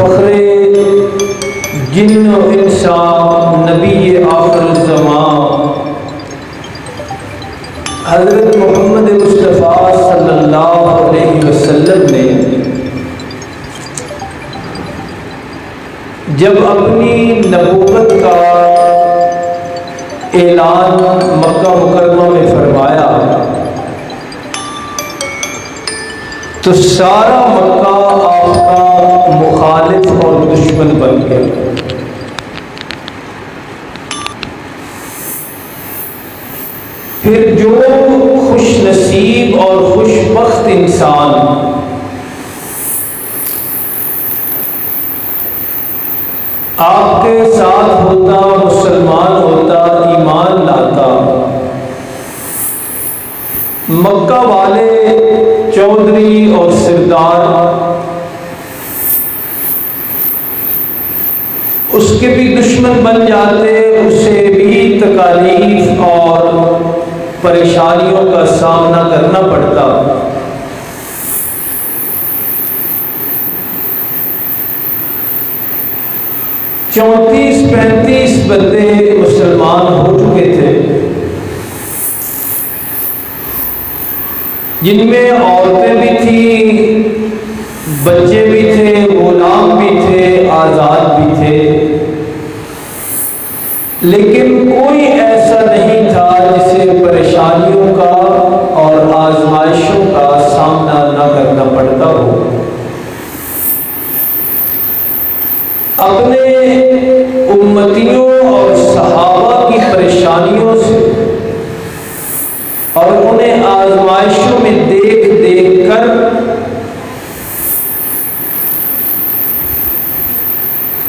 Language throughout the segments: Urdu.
فخر جن و انسان نبی آخر الزمان حضرت محمد مصطفیٰ صلی اللہ علیہ وسلم نے جب اپنی نبوت کا اعلان مکہ مکرمہ میں فرمایا تو سارا مکہ آپ کا مخالف اور دشمن بن گیا۔ پھر جو خوش نصیب اور خوش بخت انسان آپ کے ساتھ ہوتا، مسلمان ہوتا، ایمان لاتا، مکہ والے چودھری اور سردار اس کے بھی دشمن بن جاتے، اسے بھی تکالیف اور پریشانیوں کا سامنا کرنا پڑتا۔ 34-35 بندے مسلمان ہو چکے تھے، جن میں عورتیں بھی تھیں، بچے بھی تھے، غلام بھی تھے، آزاد بھی تھے، لیکن کوئی ایسا نہیں تھا جسے پریشانیوں کا اور آزمائشوں کا سامنا نہ کرنا پڑتا ہو۔ اپنے امتیوں اور صحابہ کی پریشانیوں سے اور انہیں آزمائشوں میں دیکھ دیکھ کر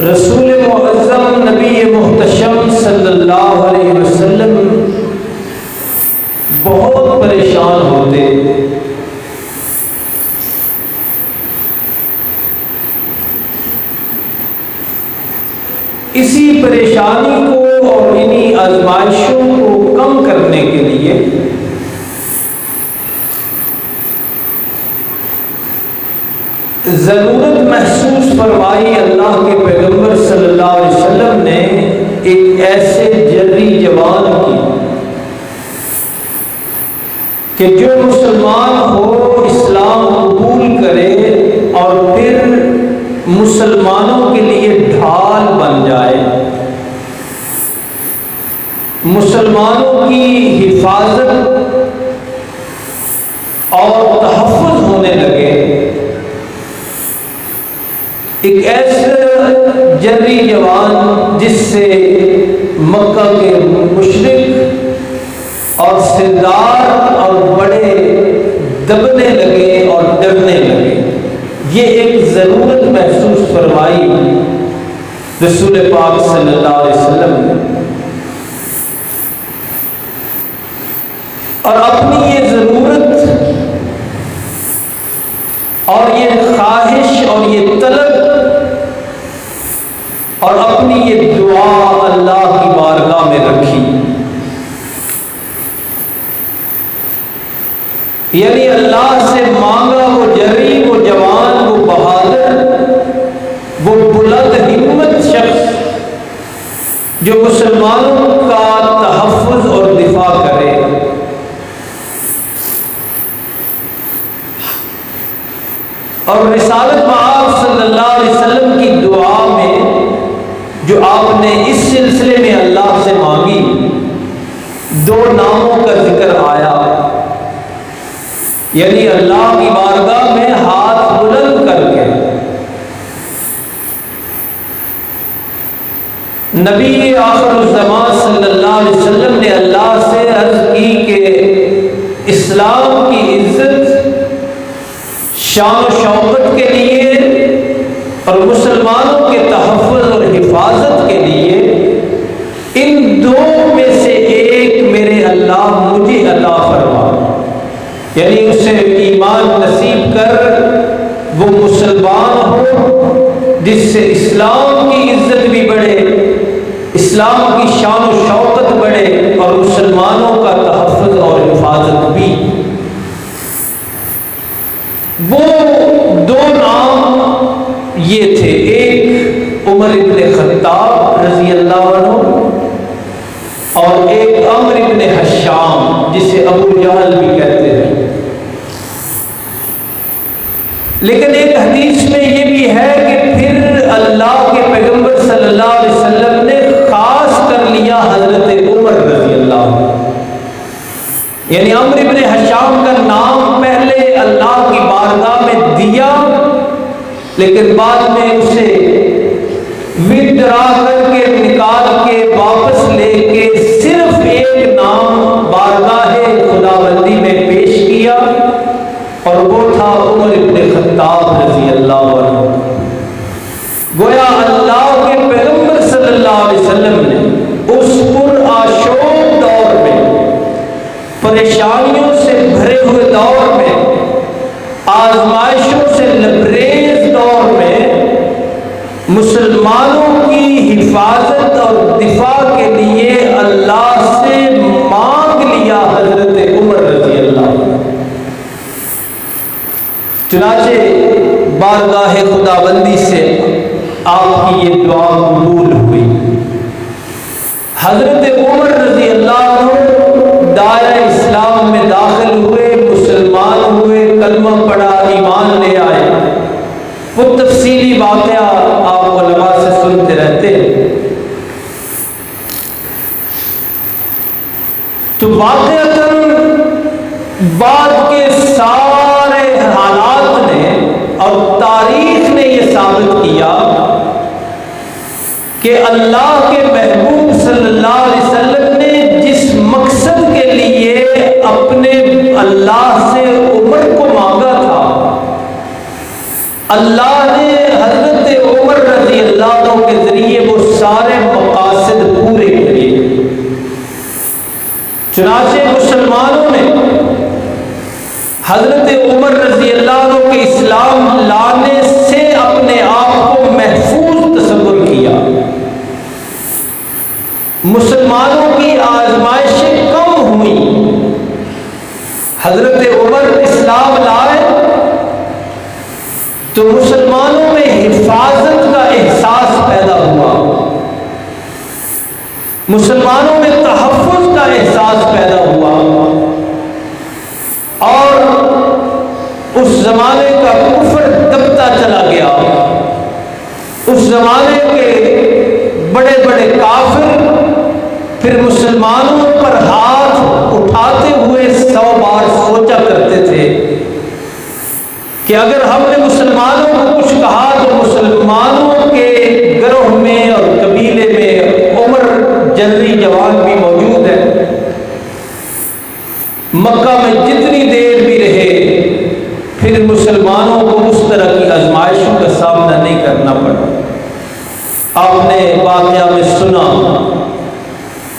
رسول معظم نبی محتشم صلی اللہ علیہ وسلم بہت پریشان ہوتے۔ اسی پریشانی کو اور انہی آزمائشوں کو کم کرنے کے لیے ضرورت محسوس فرمائی اللہ کے پیغمبر صلی اللہ علیہ وسلم نے ایک ایسے جری جوان کی کہ جو مسلمان ہو، اسلام قبول کرے اور پھر مسلمانوں کے لیے ڈھال بن جائے، مسلمانوں کی حفاظت اور تحفظ ہونے لگے۔ ایک ایسا جری جوان جس سے مکہ کے مشرک اور سردار اور بڑے دبنے لگے اور ڈرنے لگے، یہ ایک ضرورت محسوس فرمائی رسول پاک صلی اللہ علیہ وسلم نے، اور اپنی یہ ضرورت اور یہ خواہش اور یہ طلب اور اپنی یہ دعا اللہ کی بارگاہ میں رکھی، یعنی اللہ سے مانگا وہ جری، وہ جوان، وہ بہادر، وہ بلند ہمت شخص جو مسلمانوں کا تحفظ اور دفاع کرے۔ اور رسالت مآب صلی اللہ علیہ وسلم کی دعا میں جو آپ نے اس سلسلے میں اللہ سے مانگی، دو ناموں کا ذکر آیا، یعنی اللہ کی بارگاہ میں ہاتھ بلند کر کے نبی آخر الزمان صلی اللہ علیہ وسلم نے اللہ سے عرض کی کہ اسلام کی عزت، شان و شوکت کے لیے اور مسلمانوں کے تحفظ اور حفاظت کے لیے ان دو میں سے ایک میرے اللہ مجھے عطا فرما، یعنی اسے ایمان نصیب کر وہ مسلمان ہو جس سے اسلام کی عزت بھی بڑھے، اسلام کی شان و شوکت بڑھے اور مسلمانوں کا تحفظ اور حفاظت بھی۔ وہ دو نام یہ تھے، ایک عمر ابن خطاب رضی اللہ عنہ اور ایک عمر ابن حشام جسے ابو جہل بھی کہتے ہیں۔ لیکن ایک حدیث میں یہ بھی ہے کہ پھر اللہ کے پیغمبر صلی اللہ علیہ وسلم نے خاص کر لیا حضرت عمر رضی اللہ عنہ، یعنی عمر ابن حشام کا نام پہلے اللہ کی بارگاہ میں دیا، لیکن بعد میں اسے ودرا کر کے نکال کے واپس لے کے صرف ایک نام بارگاہ خداوندی میں پیش کیا، اور وہ تھا عمر ابن خطاب رضی اللہ عنہ۔ گویا اللہ کے پیغمبر صلی اللہ علیہ وسلم نے اس پرآشوب دور میں، پریشانیوں سے بھرے ہوئے دور میں، آزمائشوں سے لبریز دور میں مسلمانوں کی حفاظت اور دفاع کے لیے اللہ سے مانگ لیا حضرت عمر رضی اللہ عنہ۔ چنانچہ بارگاہ خداوندی سے آپ کی یہ دعا قبول ہوئی۔ حضرت عمر رضی اللہ عنہ دائرہ اسلام میں داخل ہوئے، مسلمان ہوئے، کلمہ پڑھا، ایمان لے آئے۔ وہ تفصیلی واقعہ آپ علماء سے سنتے رہتے ہیں۔ تو واقعتاً بعد کے سارے حالات نے اور تاریخ نے یہ ثابت کیا کہ اللہ کے محبوب صلی اللہ علیہ وسلم نے جس مقصد کے لیے اپنے اللہ سے عمر کو مانگا تھا، اللہ نے حضرت عمر رضی اللہ عنہ کے ذریعے وہ سارے مقاصد پورے کیے۔ چنانچہ مسلمانوں نے حضرت عمر رضی اللہ عنہ کے اسلام لانے سے اپنے آپ کو محفوظ تصور کیا۔ مسلمانوں کی آزمائشیں کم ہوئیں۔ حضرت عمر اسلام لائے تو مسلمانوں میں حفاظت کا احساس پیدا ہوا، مسلمانوں میں تحفظ کا احساس پیدا ہوا، اور اس زمانے کا کفر دبتا چلا گیا۔ اس زمانے کے بڑے بڑے کافر پھر مسلمانوں پر ہاتھ اٹھاتے ہوئے 100 بار سوچا کرتے تھے کہ اگر ہم نے مسلمانوں کو کچھ کہا تو مسلمانوں کے گروہ میں اور قبیلے میں عمر جنری جوان بھی موجود ہے، مکہ میں جتنی دیر بھی رہے پھر مسلمانوں کو اس طرح کی آزمائشوں کا سامنا نہیں کرنا پڑا۔ آپ نے واقعہ میں سنا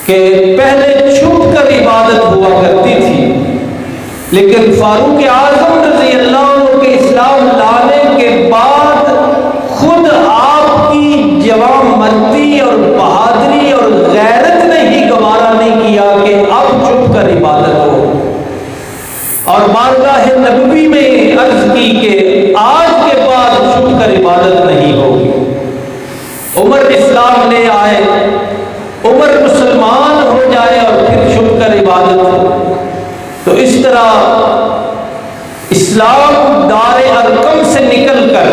کہ پہلے چھپ کر عبادت ہوا کرتی تھی، لیکن فاروق اعظم رضی اللہ عنہ کے اسلام لانے کے بعد خود آپ کی جوان مردی اور بہادری اور غیرت نے ہی گوارا نہیں کیا کہ اب چھپ کر عبادت ہو، اور بارگاہ نبوی میں عرض کی کہ آج کے بعد چھپ کر عبادت نہیں ہوگی۔ عمر اسلام لے آئے، عمر مسلمان ہو جائے اور پھر چھپ کر عبادت ہو۔ تو اس طرح اسلام دار ارقم سے نکل کر،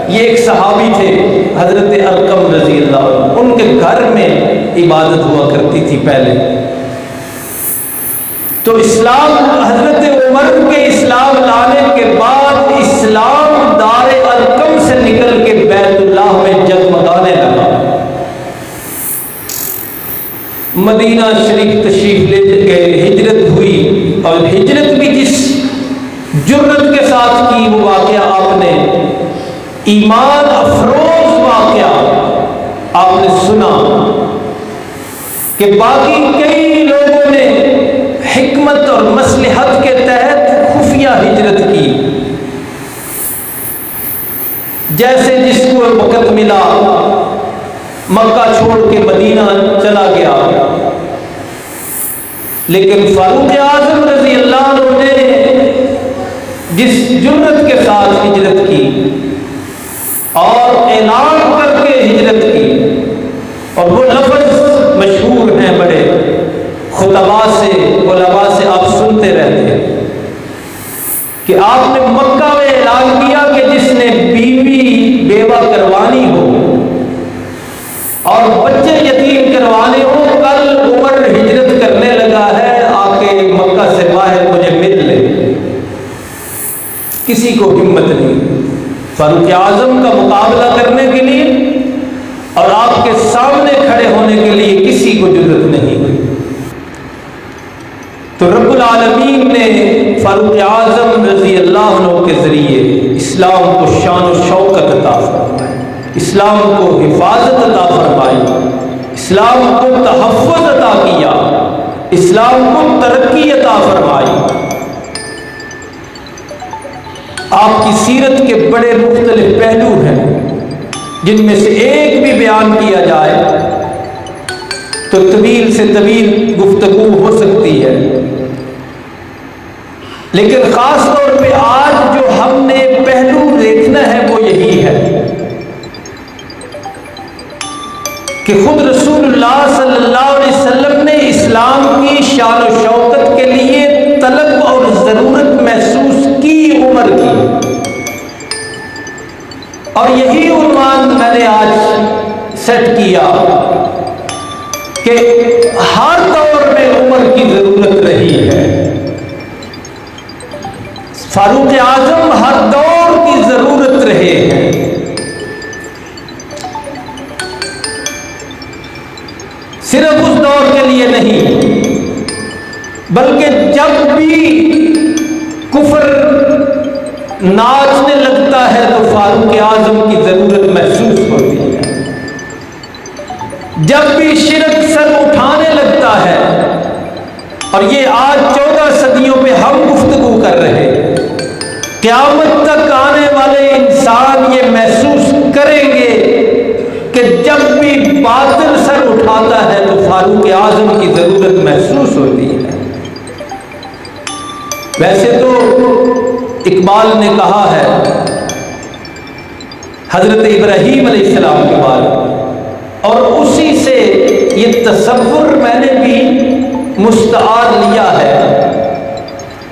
یہ ایک صحابی تھے حضرت ارقم رضی اللہ عنہ، ان کے گھر میں عبادت ہوا کرتی تھی پہلے۔ تو اسلام حضرت عمر کے اسلام لانے کے بعد اسلام دار ارقم سے نکل کے بیت اللہ میں جگمگانے لگا۔ مدینہ شریف تشریف لے کے ہجرت ہوئی، اور ہجرت بھی جس جرت کے ساتھ کی وہ واقعہ آپ نے، ایمان افروز واقعہ آپ نے سنا کہ باقی کئی لوگوں نے حکمت اور مصلحت کے تحت خفیہ ہجرت کی، جیسے جس کو وقت ملا مکہ چھوڑ کے مدینہ چلا گیا، لیکن فاروق اعظم رضی اللہ عنہ نے جس جرت کے ساتھ ہجرت کی اور اعلان کر کے ہجرت ہجرت کی، اور وہ لفظ مشہور ہیں بڑے خطباء سے علماء سے آپ سنتے رہتے ہیں کہ آپ نے مکہ میں اعلان کیا کہ جس نے بیوی بیوہ کروانی ہو اور بچے یتیم کروانے ہو، کل عمر ہجرت کرنے لگا ہے، آ کے مکہ سے باہر مجھے مل لے۔ کسی کو ہمت نہیں فاروق اعظم کا مقابلہ کرنے کے لیے، اور آپ کے سامنے کھڑے ہونے کے لیے کسی کو جرأت نہیں ہوئی۔ تو رب العالمین نے فاروق اعظم رضی اللہ عنہ کے ذریعے اسلام کو شان و شوکت عطا فرمائی، اسلام کو حفاظت عطا فرمائی، اسلام کو تحفظ عطا کیا، اسلام کو ترقی عطا فرمائی۔ آپ کی سیرت کے بڑے مختلف پہلو ہیں، جن میں سے ایک بھی بیان کیا جائے تو طویل سے طویل گفتگو ہو سکتی ہے، لیکن خاص طور پہ آج جو ہم نے پہلو دیکھنا ہے وہ یہی ہے کہ خود رسول اللہ صلی اللہ علیہ وسلم نے اسلام کی شان و شوکت کے لیے طلب اور ضرورت محسوس کی عمر کی، اور یہی عنوان میں نے آج سیٹ کیا کہ ہر دور میں عمر کی ضرورت رہی ہے، فاروق اعظم ہر دور کی ضرورت رہے ہیں۔ صرف اس دور کے لیے نہیں، بلکہ جب بھی کفر ناچنے لگتا ہے تو فاروق اعظم کی ضرورت محسوس ہوتی ہے، جب بھی شرک سر اٹھانے لگتا ہے، اور یہ آج 14 صدیوں پہ ہم گفتگو کر رہے ہیں، قیامت تک آنے والے انسان یہ محسوس کریں گے کہ جب بھی باطل سر اٹھاتا ہے تو فاروق اعظم کی ضرورت محسوس ہوتی ہے۔ ویسے تو اقبال نے کہا ہے حضرت ابراہیم علیہ السلام کے بارے، اور اسی سے یہ تصور میں نے بھی مستعار لیا ہے۔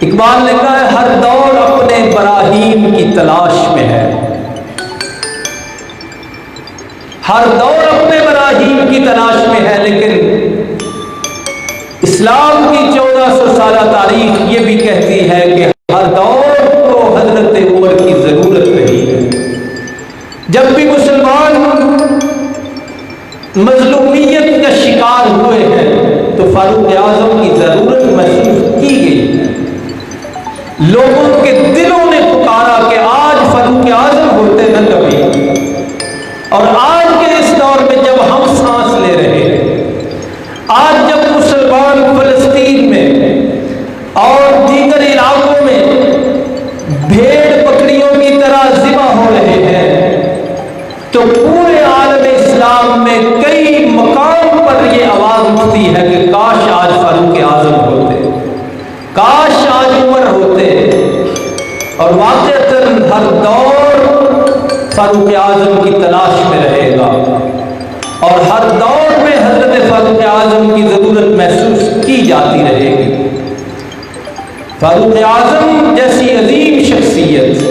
اقبال نے کہا ہے ہر دور اپنے براہیم کی تلاش میں ہے، ہر دور اپنے براہیم کی تلاش میں ہے، لیکن اسلام کی 1400 سالہ تاریخ یہ بھی کہتی ہے کہ ہر دور کو حضرت عمر کی ضرورت رہی ہے۔ جب بھی مسلمان مظلومیت کا شکار ہوئے ہیں تو فاروق اعظم کی ضرورت محسوس کی گئی ہے۔ لوگوں کے دلوں نے پکارا کہ آج فاروق اعظم ہوتے نہ کبھی، اور آج کے اس دور میں جب ہم سانس لے رہے ہیں، آج جب مسلمان فلسطین میں اور دیگر علاقوں میں بھیڑ بکریوں کی طرح ذبح ہو رہے ہیں، تو پورے عالم اسلام میں کئی مقام پر یہ آواز اٹھتی ہے کہ کاش آج فاروق اعظم ہوتے، کاش آج عمر ہوتے، اور واقعتاً ہر دور فاروق اعظم کی تلاش میں رہے گا، اور ہر دور میں حضرت فاروق اعظم کی ضرورت محسوس کی جاتی رہے گی۔ فاروق اعظم جیسی عظیم شخصیت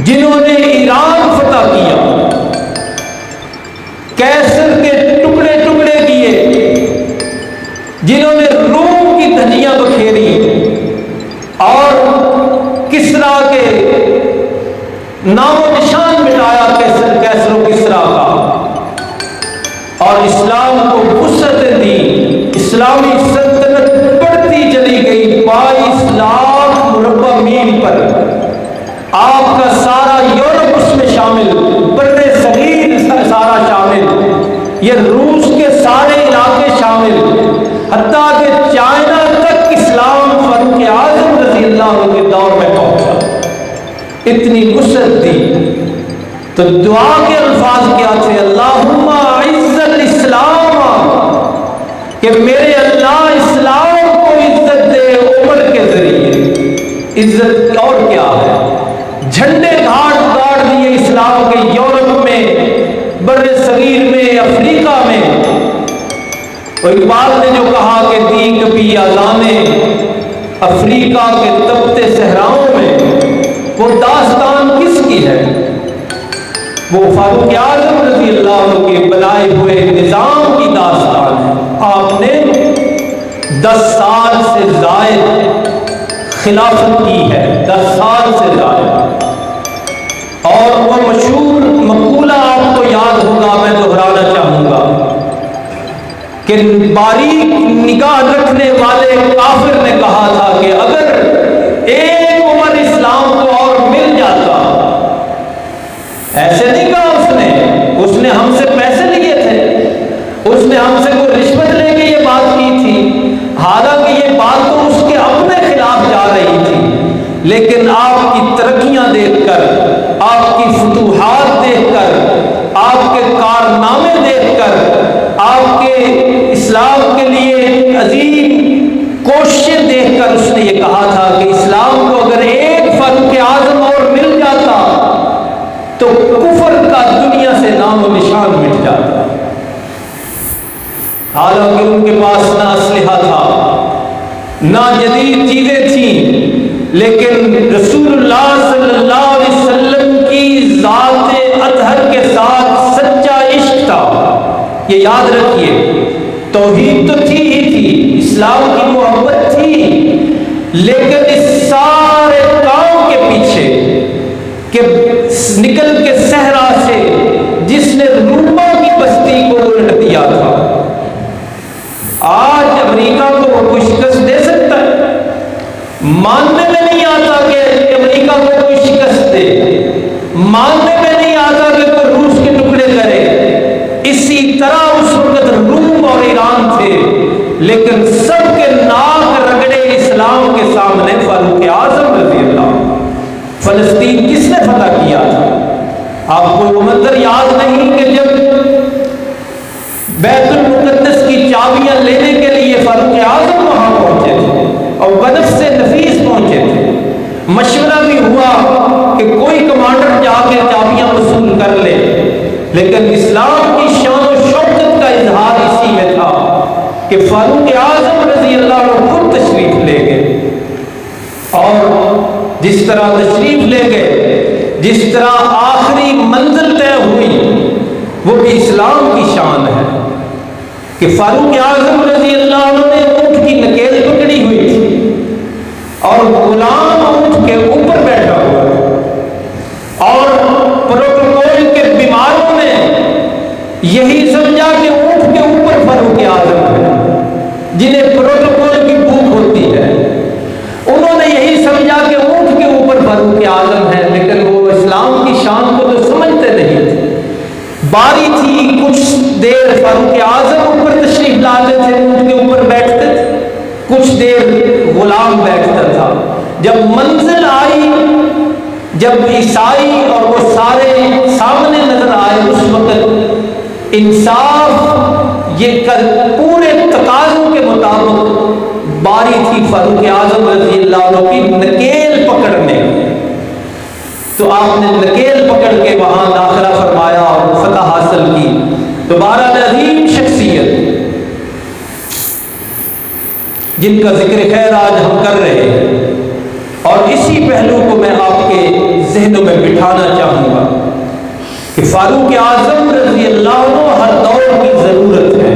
جنہوں نے ایران فتح کیا، کیسر کے ٹکڑے ٹکڑے کیے، جنہوں نے روم کی دھجیاں بکھیری اور کسرا کے نام و نشان مٹایا، کیسر و کسرا کا، اور اسلام کو وسعت دی، اسلامی سلطنت بڑھتی چلی گئی 22 لاکھ مربع میل پر، آپ کا سارا یورپ اس میں شامل، بر صغیر سارا شامل، یہ روس کے سارے علاقے شامل، حتیٰ کہ چائنا تک اسلام فاروق اعظم رضی اللہ عنہ کے دور میں پہنچا، اتنی وسعت دی۔ تو دعا کے الفاظ کیا تھے؟ اللہم اعز الاسلام، کہ میرے اللہ اسلام کو عزت دے عمر کے ذریعے۔ عزت اور کیا ہے؟ جھنڈے گاڑ دیے اسلام کے یورپ میں، بر اقبال نے جو کہا کہ دی کبھی اذانیں افریقہ کے تپتے صحراؤں میں، وہ داستان کس کی ہے؟ وہ فاروق اعظم رضی اللہ عنہ کے بنائے ہوئے نظام کی داستان ہے۔ آپ نے 10 سال سے زائد خلافت کی ہے، 10 سال سے زائد، اور وہ مشہور مقولہ آپ کو یاد ہوگا، میں دہرانا چاہوں گا کہ باریک نگاہ رکھنے والے کافر نے کہا تھا کہ اگر ایک عمر اسلام کو اور مل جاتا، ایسے نہیں کہا اس نے ہم سے پیسے لیے تھے، اس نے ہم سے کوئی رشوت لے کے یہ بات کی تھی، حالانکہ یہ بات تو اس کے اپنے خلاف جا رہی تھی، لیکن آپ کی ترقیاں دیکھ کر، آپ کی فتوحات دیکھ کر، آپ کے کارنامے دیکھ کر، آپ کے اسلام کے لیے عظیم کوششیں دیکھ کر اس نے یہ کہا تھا کہ اسلام کو اگر ایک فاروق اعظم اور مل جاتا تو کفر کا دنیا سے نام و نشان مٹ جاتا۔ حالانکہ ان کے پاس نہ اسلحہ تھا، نہ جدید چیزیں تھیں، لیکن رسول اللہ صلی اللہ علیہ وسلم کی ذات اطہر کے ساتھ سچا عشق تھا۔ یہ یاد رکھیے، توحید تو تھی ہی تھی، اسلام کی محبت تھی، لیکن اس سارے کام کے پیچھے کہ نکل کے صحرا سے جس نے روما کی بستی کو الٹ دیا تھا، آج امریکہ کو وہ کوئی شکست دے سکتا ہے؟ ماننے میں نہیں آتا کہ امریکہ کو کوئی شکست دے، ماننے میں نہیں آتا کہ کوئی روس کے ٹکڑے کرے۔ اسی طرح اس وقت روم اور ایران تھے، لیکن سب کے ناک رگڑے اسلام کے سامنے فاروق اعظم رضی اللہ۔ فلسطین کس نے فتح کیا تھا؟ آپ کو وہ منظر یاد نہیں کہ جب بیت المقدس کی چابیاں لینے کے لیے فاروق اعظم وہاں پہنچے تھے اور بنفس نفیس پہنچے تھے، مشورہ بھی ہوا کہ کوئی کمانڈر جا کے چابیاں وصول کر لے، لیکن اسلام کی شان و شوکت کا اظہار اسی میں تھا کہ فاروق اعظم رضی اللہ عنہ خود تشریف لے گئے، اور جس طرح تشریف لے گئے، جس طرح آخری منزل طے ہوئی، وہ بھی اسلام کی شان ہے کہ فاروق اعظم رضی اللہ عنہ نے اونٹ کی نکیل پکڑی ہوئی تھی اور غلام اونٹ کے اوپر بیٹھا ہوا ہے، اور پروٹوکول کے بیماروں نے یہی سمجھا کہ اونٹ کے اوپر فاروق اعظم ہے، جنہیں پروٹوکول کی بھوک ہوتی ہے، انہوں نے یہی سمجھا کہ اونٹ کے اوپر فاروق اعظم ہے، لیکن وہ اسلام کی شان کو تو سمجھتے نہیں تھے۔ باری تھی، کچھ دیر فاروق اعظم اوپر تشریف لاتے تھے، اونٹ کے اوپر بیٹھتے تھے، کچھ دیر غلام بیٹھتا تھا۔ جب منزل آئی، جب عیسائی اور وہ سارے سامنے نظر آئے، اس وقت انصاف یہ پورے تقاضوں کے مطابق باری تھی فاروق اعظم رضی اللہ عنہ کی نکیل پکڑنے، تو آپ نے نکیل پکڑ کے وہاں داخلہ فرمایا اور فتح حاصل کی۔ تو بہرحال عظیم شخصیت جن کا ذکر خیر آج ہم کر رہے ہیں، اور اسی پہلو کو میں آپ کے ذہنوں میں بٹھانا چاہوں گا کہ فاروق اعظم رضی اللہ عنہ ہر دور کی ضرورت ہے۔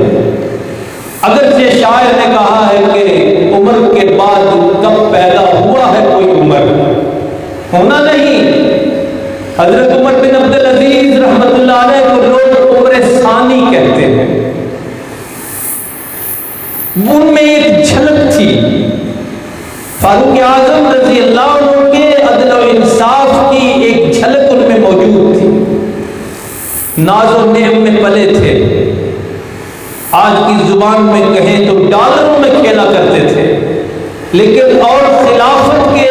اگرچہ شاعر نے کہا ہے کہ عمر کے بعد کب پیدا ہوا ہے کوئی عمر، ہونا نہیں۔ حضرت عمر بن عبدالعزیز رحمۃ اللہ علیہ کو لوگ عمر ثانی کہتے ہیں، ان میں ایک جھلک تھی، فاروق اعظم رضی اللہ عنہ کے عدل و انصاف کی ایک جھلک ان میں موجود تھی۔ ناز و نعم میں پلے تھے، آج کی زبان میں کہیں تو ڈالروں میں کھیلا کرتے تھے، لیکن اور خلافت کے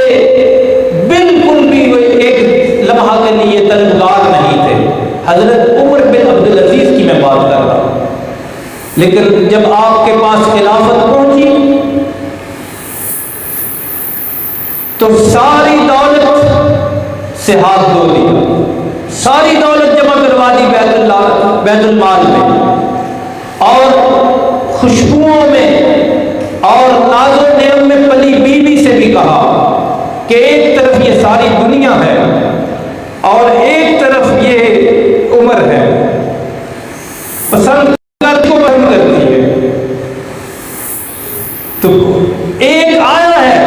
بالکل بھی ایک لمحہ کے لیے طلبگار نہیں تھے۔ حضرت عمر بن عبدالعزیز کی میں بات کر رہا ہوں، لیکن جب آپ کے پاس خلافت پہنچی تو ساری دولت سے ہاتھ دھو دیا، ساری دولت جمع کروا دی بیت المال میں، اور خوشبوؤں میں اور ناز و نعم میں پلی بیوی سے بھی کہا کہ ایک طرف یہ ساری دنیا ہے اور ایک طرف یہ عمر ہے، پسند کو بہن کرتی ہے۔ تو ایک آیا ہے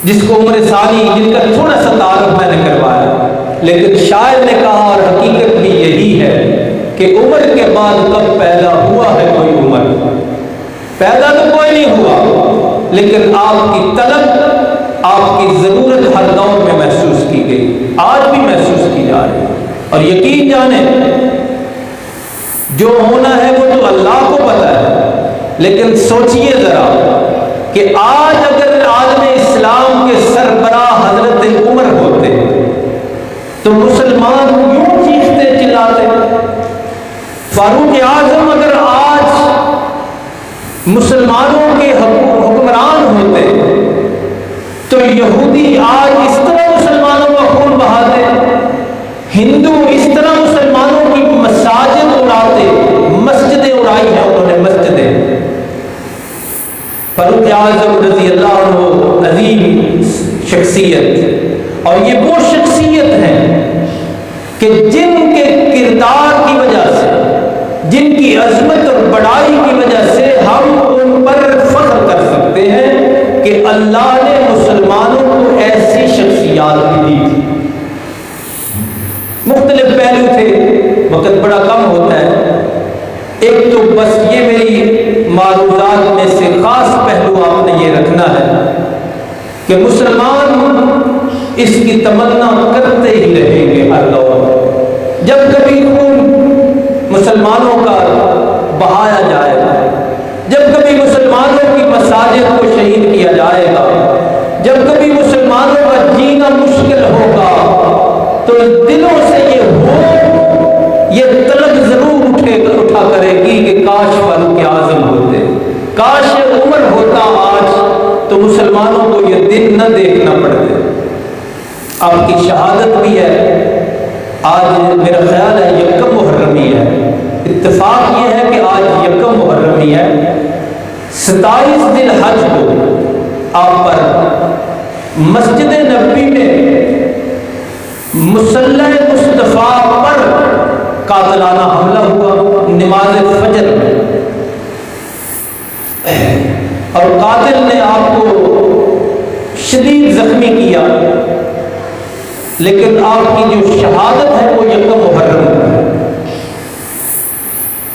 جس کو عمر ثانی، جن کا تھوڑا سا تعارف میں نے کروایا، لیکن شاعر نے کہا اور حقیقت بھی یہی ہے کہ عمر کے بعد کب پیدا ہوا ہے کوئی عمر؟ پیدا تو کوئی نہیں ہوا، لیکن آپ کی طلب، آپ کی ضرورت ہر دور میں محسوس کی گئی، آج بھی محسوس کی جا رہی ہے۔ اور یقین جانیں جو ہونا ہے وہ تو اللہ کو پتہ ہے، لیکن سوچئے ذرا کہ آج اگر عالم اسلام کے سربراہ حضرت عمر ہوتے تو مسلمان یوں چیختے چلاتے؟ فاروق اعظم اگر آج مسلمانوں کے حکمران ہوتے تو یہودی آج اس طرح مسلمانوں کا خون بہاتے، ہندو اس طرح مسلمانوں کی مساجد اڑاتے، مسجدیں اڑائی ہیں انہوں نے، مسجدیں۔ فاروق اعظم رضی اللہ عنہ عظیم شخصیت، اور یہ وہ شخصیت ہیں کہ جن کے کردار کی وجہ سے، جن کی عظمت اور بڑائی کی وجہ سے ہم ان پر فخر کر سکتے ہیں کہ اللہ نے مسلمانوں کو ایسی شخصیات بھی دی تھی۔ مختلف پہلو تھے، وقت بڑا کم ہوتا ہے، ایک تو بس یہ میری معروضات میں سے خاص پہلو آپ نے یہ رکھنا ہے کہ مسلمان اس کی تمنا کرتے ہی رہیں گے ہر دور، جب کبھی خون مسلمانوں کا بہایا جائے گا، جب کبھی مسلمانوں کی مساجد کو شہید کیا جائے گا، جب کبھی مسلمانوں کا جینا مشکل ہوگا، تو دلوں سے یہ طلب ضرور اٹھا کرے گی کہ کاش فاروق اعظم ہوتے، کاش عمر ہوتا آج، تو مسلمانوں کو یہ دن نہ دیکھنا پڑتے۔ آپ کی شہادت بھی ہے آج، میرا خیال ہے یکم محرمی ہے، اتفاق یہ ہے کہ آج یکم محرمی ہے، 27 ذی الحج کو آپ پر مسجد نبوی میں مصلی مصطفیٰ پر قاتلانہ حملہ ہوا نماز فجر میں، اور قاتل نے آپ کو شدید زخمی کیا، لیکن آپ کی جو شہادت ہے وہ یکم محرم ہے،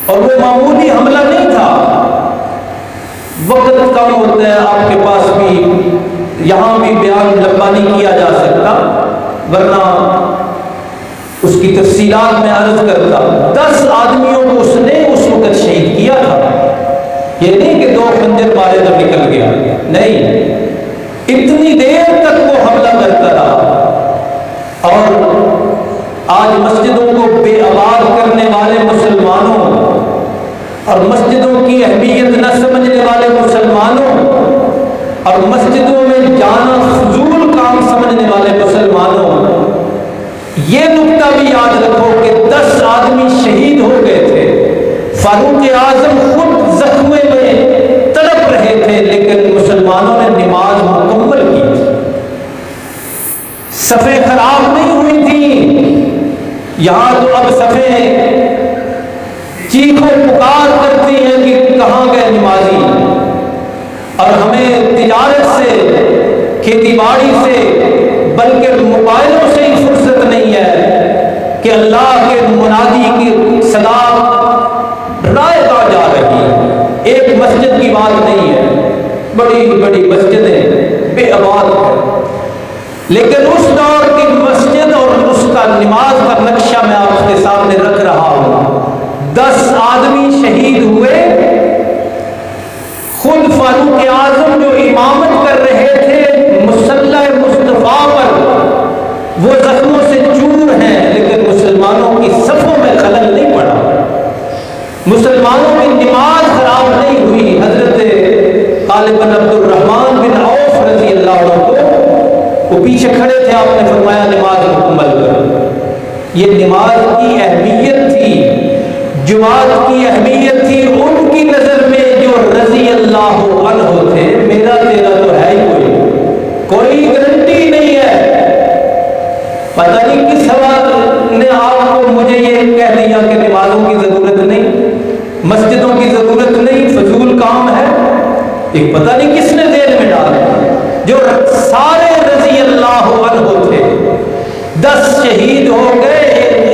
اور وہ معمولی حملہ نہیں تھا۔ وقت کم ہوتا ہے، آپ کے پاس بھی یہاں بھی بیان لمبا نہیں کیا جا سکتا، ورنہ اس کی تفصیلات میں عرض کرتا۔ 10 آدمیوں کو اس نے اس وقت شہید کیا تھا، یہ نہیں کہ 2 خنجر مارے تو نکل گیا، نہیں، اتنی دیر تک وہ حملہ کرتا رہا۔ اور آج مسجدوں کو بے آباد کرنے والے مسلمانوں اور مسجدوں کی اہمیت نہ سمجھنے والے مسلمانوں اور مسجدوں میں جانا فضول کام سمجھنے والے مسلمانوں، یہ نکتہ بھی یاد رکھو کہ 10 آدمی شہید ہو گئے تھے، فاروق اعظم خود زخمے میں تڑپ رہے تھے، لیکن مسلمانوں نے نماز مکمل کی تھی، صفیں خراب نہیں ہوئی تھیں۔ یہاں تو اب صفیں چیخو پکار کرتی ہیں کہ کہاں گئے نمازی، اور ہمیں تجارت سے، کھیتی باڑی سے، بلکہ موبائلوں سے ہی فرصت نہیں ہے کہ اللہ کے منادی کی صدا رائے گاہ جا رہی ہے۔ ایک مسجد کی بات نہیں ہے، بڑی بڑی مسجدیں بے آباد ہیں، لیکن اس دور کی مسجد اور اس کا نماز کا نقشہ میں آپ کے سامنے رکھ رہا ہوں۔ 10 آدمی شہید ہوئے، خود فاروق اعظم جو امامت کر رہے تھے مصلی مصطفیٰ پر، وہ زخموں سے چور ہیں، لیکن مسلمانوں کی صفوں میں خلل نہیں پڑا، مسلمانوں کی نماز خراب نہیں ہوئی۔ حضرت غالب بن عبد الرحمن بن عوف رضی اللہ عنہ کو وہ پیچھے کھڑے تھے، آپ نے فرمایا نماز مکمل کرو۔ یہ نماز کی اہمیت تھی جو جماعت کی اہمیت تھی ان کی نظر میں جو رضی اللہ عنہ تھے، میرا تیرا تو ہے ہی کوئی گارنٹی نہیں ہے۔ پتہ نہیں کس حوالے نے آپ کو مجھے یہ کہہ دیا کہ نمازوں کی ضرورت نہیں، مسجدوں کی ضرورت نہیں، فضول کام ہے۔ ایک پتہ نہیں کس نے ذہن میں ڈالا، جو سارے رضی اللہ عنہ تھے، 10 شہید ہو گئے،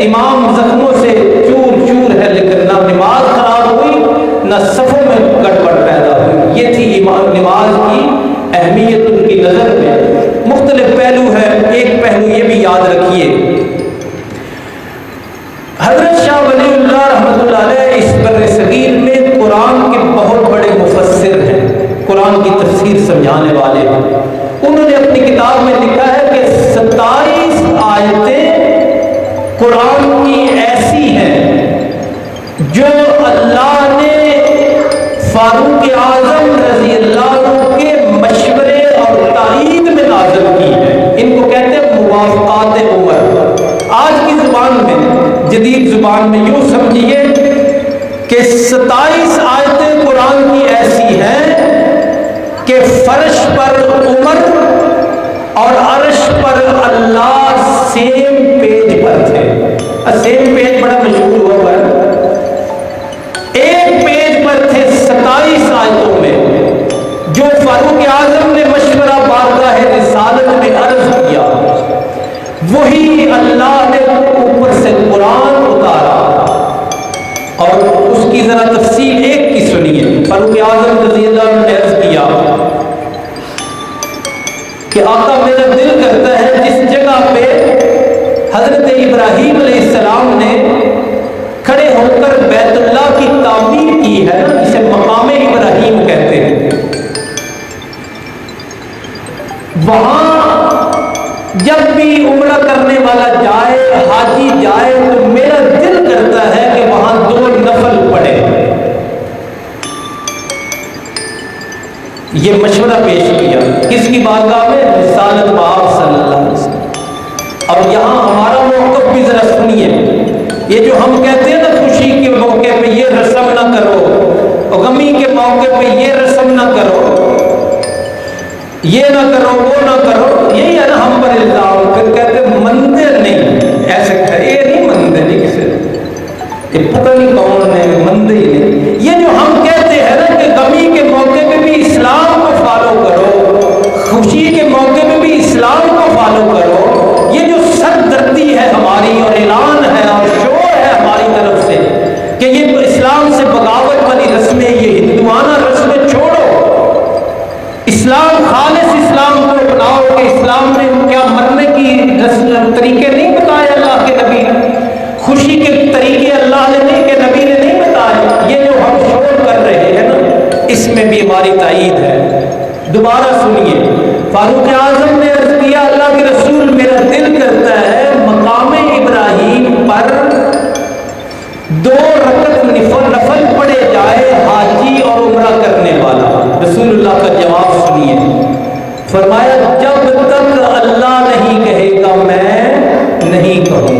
امام زخموں سے چور چور ہے، لیکن نہ نماز خراب ہوئی نہ صفوں میں گڑبڑ پیدا ہوئی۔ یہ تھی نماز کی اہمیت ان کی نظر میں۔ مختلف پہلو ہے، ایک پہلو یہ بھی یاد رکھیے، حضرت شاہ ولی اللہ رحمۃ اللہ علیہ اس بر صغیر میں قرآن کے بہت بڑے مفسر ہیں، قرآن کی تفسیر سمجھانے والے ہیں۔ انہوں نے اپنی کتاب میں لکھا ہے کہ 27 آیتیں قرآن کی ایسی ہیں جو اللہ نے فاروق اعظم رضی اللہ عنہ کے مشورے اور تائید میں نازل کی ہے۔ ان کو کہتے ہیں موافقات عمر۔ آج کی زبان میں، جدید زبان میں یوں سمجھیے کہ 27 آیتیں قرآن کی ایسی ہیں کہ فرش پر عمر اور عرش پر اللہ سیم پیج پر تھے۔ سیم پیج بڑا مشہور ہوا ہے، ایک پیج پر تھے 27 آیتوں میں، جو فاروق اعظم نے مشورہ بارگاہ رسالت میں عرض کیا، وہی اللہ نے اوپر سے قرآن اتارا۔ اور اس کی ذرا تفصیل ایک کی سنیے۔ فاروق اعظم رضی اللہ عنہ نے عرض کیا کہ آقا میرا دل کرتا ہے جس جگہ پہ حضرت ابراہیم علیہ السلام نے کھڑے ہو کر بیت اللہ کی تعمیر کی ہے نا، جسے مقام ابراہیم کہتے ہیں، وہاں جب بھی عمرہ کرنے والا جائے، حاجی جائے، تو میرا دل کرتا ہے کہ وہاں 2 نفل پڑھے۔ یہ مشورہ پیش کیا کس کی بارگاہ میں؟ رسالت باب صلی اللہ علیہ وسلم۔ اور یہاں ہمارا موقف بھی ذرا سنیے، یہ جو ہم کہتے ہیں نا خوشی کے موقع پہ یہ رسم نہ کرو، غمی کے موقع پہ یہ رسم نہ کرو، یہ نہ کرو، وہ نہ کرو، یہی ہے نا ہم پر الزام۔ پھر کہتے مندر نہیں، ایسے یہ نہیں مندر نہیں، کسے یہ پتہ نہیں کون ہے مندر ہی نہیں۔ یہ جو ہم کہتے ہیں نا کہ غمی کے موقع پہ بھی اسلام کو فالو کرو، خوشی کے موقع پہ بھی اسلام کو فالو کرو، یہ جو سردردی ہے ہماری اور اعلان ہے اور شور ہے ہماری طرف سے کہ یہ اسلام سے بغاوت والی رسمیں، یہ ہندوانہ رسمیں چھوڑو، اسلام خالص اسلام کو اپناؤ۔ کہ اسلام نے کیا مرنے کی طریقے نہیں بتائے اللہ کے نبی نے، خوشی کے طریقے اللہ نے نہیں کہ نبی نے نہیں بتائے۔ یہ جو ہم شور کر رہے ہیں نا، اس میں بھی ہماری تائید ہے۔ دوبارہ سنیے، فاروق اعظم نے عرض کیا اللہ کے رسول میرا دل کرتا ہے مقام ابراہیم پر 2 رکعت نفل پڑھے جائے حاجی اور عمرہ کرنے والا۔ رسول اللہ کا جواب سنیے، فرمایا جب تک اللہ نہیں کہے گا میں نہیں کہوں،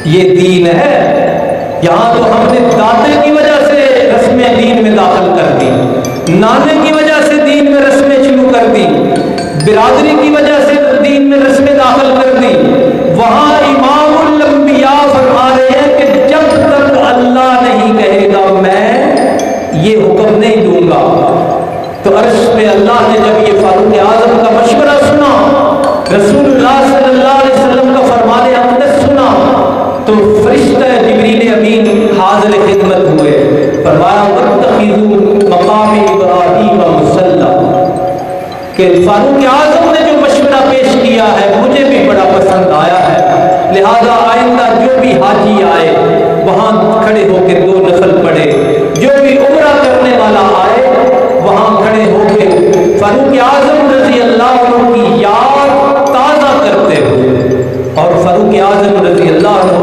یہ دین ہے۔ یہاں تو ہم نے دادے کی وجہ سے رسمیں دین میں داخل کر دی، نانے کی وجہ سے دین میں رسمیں شروع کر دی، برادری کی وجہ سے دین میں رسمیں داخل کر دی۔ وہاں امام الانبیاء فرما رہے ہیں کہ جب تک اللہ نہیں کہے گا میں یہ حکم نہیں دوں گا۔ تو عرش پہ اللہ نے جب یہ فاروق اعظم کا مشورہ سنا، رسول اللہ صلی اللہ علیہ وسلم کا فرمان اقدس سنا، تو فرشتہ جبریل امین حاضر خدمت ہوئے، فرمایا واتخذوا مقام ابراہیم مصلی، کہ فاروق اعظم نے جو مشورہ پیش کیا ہے مجھے بھی بڑا پسند آیا ہے، لہذا آئندہ جو بھی حاجی آئے وہاں کھڑے ہو کے 2 نفل پڑھے، جو بھی عمرہ کرنے والا آئے وہاں کھڑے ہو کے فاروق اعظم رضی اللہ عنہ کی یاد تازہ کرتے ہوئے، اور فاروق اعظم رضی اللہ عنہ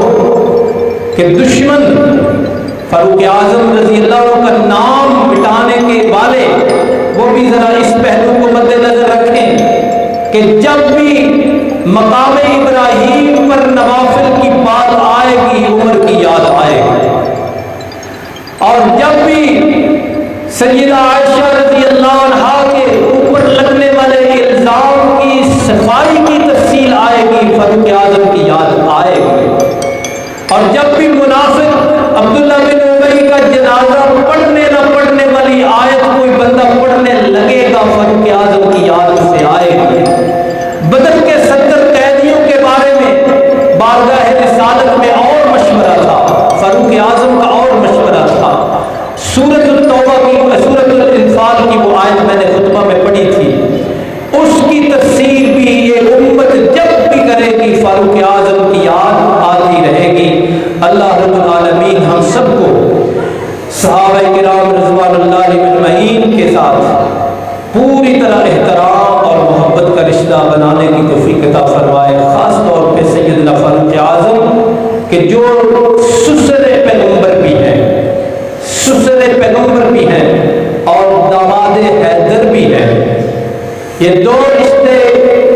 کے دشمن فاروق اعظم رضی اللہ عنہ کا نام مٹانے کے والے، وہ بھی ذرا اس پہلو کو مد نظر رکھیں کہ جب بھی مقام ابراہیم پر نوافل کی بات آئے گی عمر کی یاد آئے گی۔ سیدہ عائشہ رضی اللہ عنہا کے اوپر لگنے والے الزام کی صفائی کی تفصیل آئے گی، فاروق اعظم کی یاد آئے گی۔ اور جب بھی منافق عبداللہ بن ابی کا جنازہ پڑھنے نہ پڑھنے والی آیت کوئی بندہ پڑھنے لگے گا، فاروق اعظم کی یاد اسے آئے گی۔ بدر کے 70 قیدیوں کے بارے میں بارگاہ رسالت میں اور مشورہ تھا، فاروق اعظم کا اور مشورہ تھا۔ سورۃ التوبہ کی، سورۃ الانفال کی وہ آیت میں نے خطبہ میں پڑھی تھی، اس کی تفسیر بھی یہ امت جب بھی کرے گی فاروق اعظم کی یاد آتی رہے گی۔ اللہ رب العالمین ہم سب کو صحابہ کرام رضوان اللہ اجمعین کے ساتھ پوری طرح احترام اور محبت کا رشتہ بنانے کی توفیق عطا فرمائے، خاص طور پہ سیدنا فاروق اعظم کہ جو سسر پیغمبر بھی ہیں، سسر پیغمبر بھی ہیں اور داماد حیدر بھی ہیں۔ یہ دو رشتے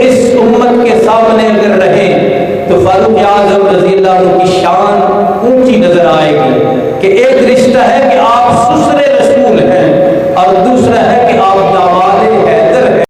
اس امت کے سامنے اگر رہیں تو فاروق اعظم رضی اللہ عنہ کی شان اونچی نظر آئے گی۔